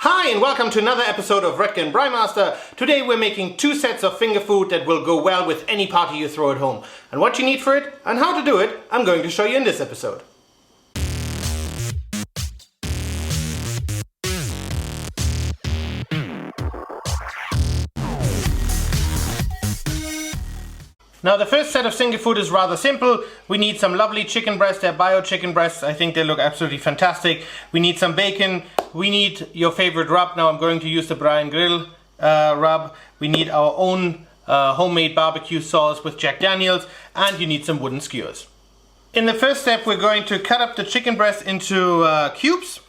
Hi and welcome to another episode of Roettgen Braai Master. Today we're making two sets of finger food that will go well with any party you throw at home. And what you need for it and how to do it, I'm going to show you in this episode. Now the first set of finger food is rather simple. We need some lovely chicken breasts. They're bio chicken breasts. I think they look absolutely fantastic. We need some bacon. We need your favorite rub. Now I'm going to use the Braai and Grill rub. We need our own homemade BBQ sauce with Jack Daniels, and you need some wooden skewers. In the first step we're going to cut up the chicken breast into cubes,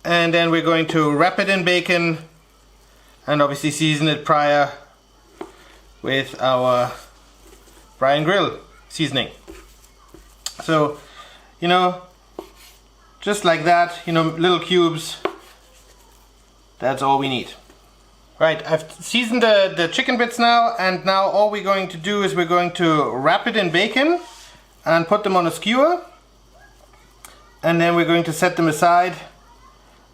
and then we're going to wrap it in bacon and obviously season it prior with our Braai and Grill seasoning. So, just like that, little cubes, that's all we need. Right, I've seasoned the chicken bits now, and now all we're going to do is we're going to wrap it in bacon and put them on a skewer, and then we're going to set them aside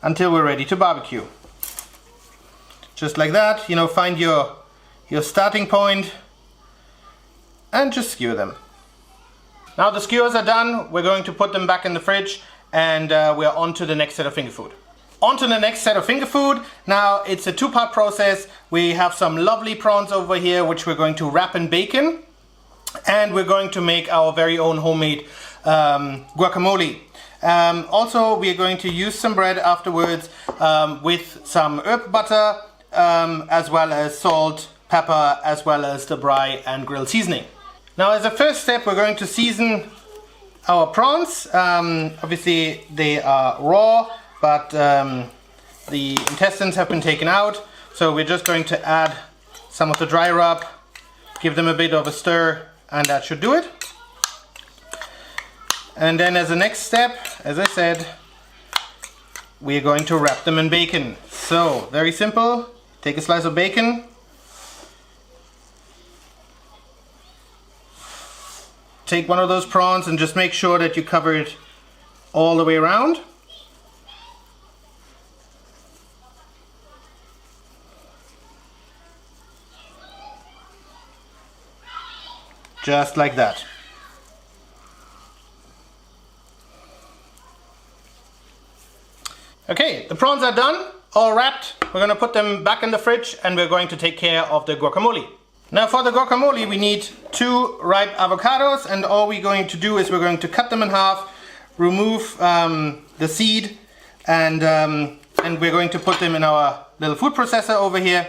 until we're ready to barbecue. Just like that, find your starting point and just skewer them. Now the skewers are done, we're going to put them back in the fridge, and we're on to the next set of finger food. On to the next set of finger food. Now it's a two-part process. We have some lovely prawns over here which we're going to wrap in bacon, and we're going to make our very own homemade guacamole. Also we are going to use some bread afterwards with some herb butter as well as salt, pepper, as well as the Braai and Grill seasoning. Now as a first step we're going to season our prawns. Obviously they are raw, but the intestines have been taken out, so we're just going to add some of the dry rub, give them a bit of a stir, and that should do it. And then as a next step, as I said, we're going to wrap them in bacon. So very simple, take a slice of bacon, take one of those prawns and just make sure that you cover it all the way around. Just like that. Okay, the prawns are done, all wrapped. We're going to put them back in the fridge, and we're going to take care of the guacamole. Now for the guacamole we need 2 ripe avocados, and all we're going to do is we're going to cut them in half, remove the seed, and we're going to put them in our little food processor over here.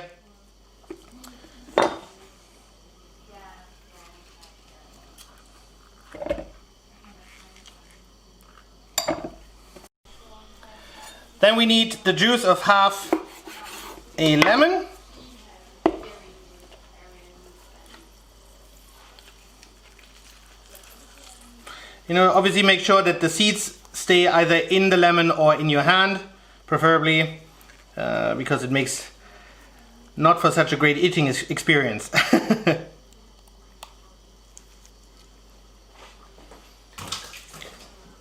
Then we need the juice of half a lemon. Obviously make sure that the seeds stay either in the lemon or in your hand, preferably, because it makes not for such a great eating experience.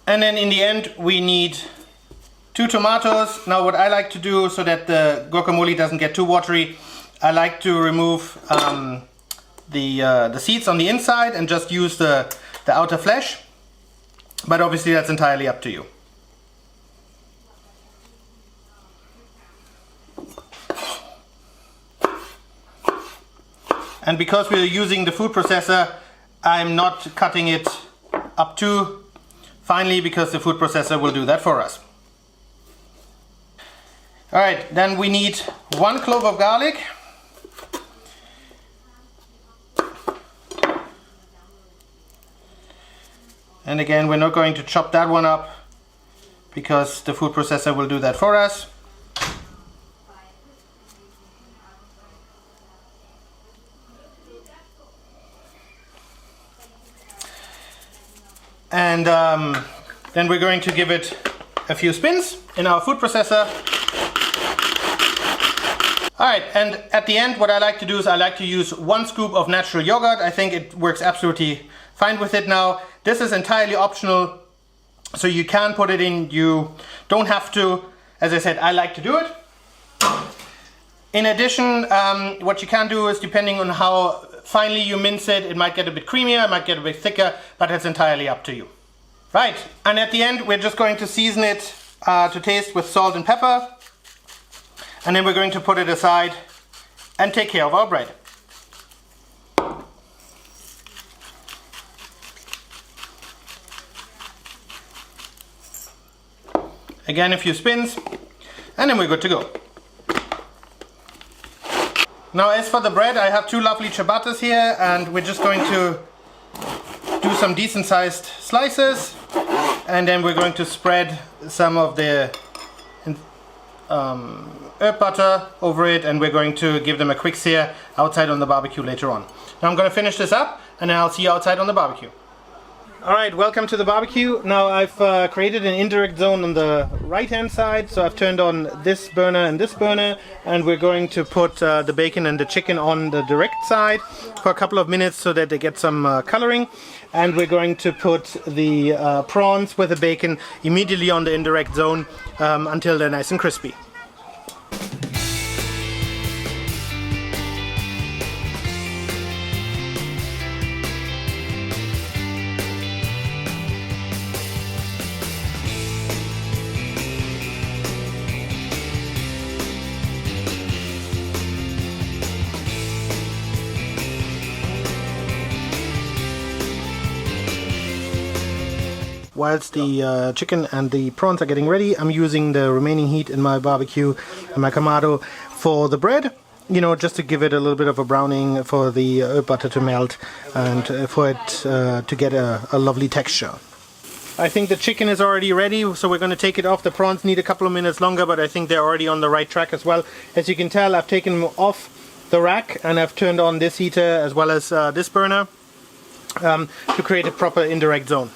And then in the end we need 2 tomatoes. Now what I like to do, so that the guacamole doesn't get too watery, I like to remove the seeds on the inside and just use the outer flesh. But obviously that's entirely up to you. And because we're using the food processor, I'm not cutting it up too finely, because the food processor will do that for us. Alright, then we need 1 clove of garlic. And again, we're not going to chop that one up, because the food processor will do that for us. And then we're going to give it a few spins in our food processor. Alright, and at the end what I like to do is I like to use 1 scoop of natural yogurt. I think it works absolutely fine with it now. This is entirely optional, so you can put it in, you don't have to. as I said, I like to do it. In addition, what you can do is, depending on how finely you mince it, it might get a bit creamier, it might get a bit thicker, but it's entirely up to you. Right, and at the end we're just going to season it to taste with salt and pepper, and then we're going to put it aside and take care of our bread. Again, a few spins, and then we're good to go. Now, as for the bread, I have two lovely ciabattas here, and we're just going to do some decent sized slices, and then we're going to spread some of the herb butter over it, and we're going to give them a quick sear outside on the barbecue later on. Now I'm going to finish this up, and then I'll see you outside on the barbecue. Alright, welcome to the barbecue. Now I've created an indirect zone on the right hand side, so I've turned on this burner and this burner, and we're going to put the bacon and the chicken on the direct side for a couple of minutes so that they get some coloring, and we're going to put the prawns with the bacon immediately on the indirect zone until they're nice and crispy. Whilst the chicken and the prawns are getting ready, I'm using the remaining heat in my barbecue and my Kamado for the bread, you know, just to give it a little bit of a browning, for the herb butter to melt, and for it to get a lovely texture. I think the chicken is already ready, so we're going to take it off. The prawns need a couple of minutes longer, but I think they're already on the right track as well. As you can tell, I've taken them off the rack and I've turned on this heater as well as this burner to create a proper indirect zone.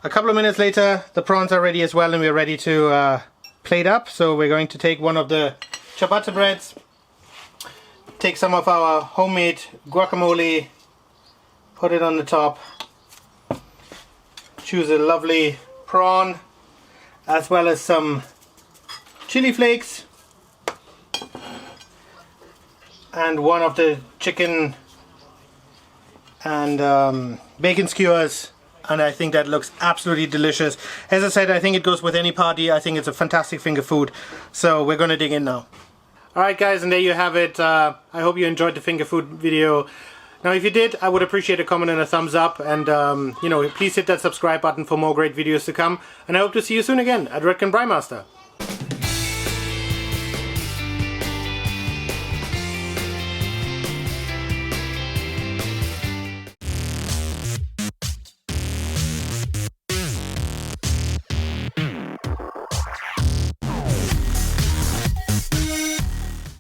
A couple of minutes later, the prawns are ready as well, and we're ready to plate up. So we're going to take one of the ciabatta breads, take some of our homemade guacamole, put it on the top, choose a lovely prawn, as well as some chili flakes, and one of the chicken and bacon skewers. And I think that looks absolutely delicious. As I said, I think it goes with any party. I think it's a fantastic finger food. So we're going to dig in now. Alright guys, and there you have it. I hope you enjoyed the finger food video. Now if you did, I would appreciate a comment and a thumbs up. And you know, please hit that subscribe button for more great videos to come. And I hope to see you soon again at Roettgen Braai Master.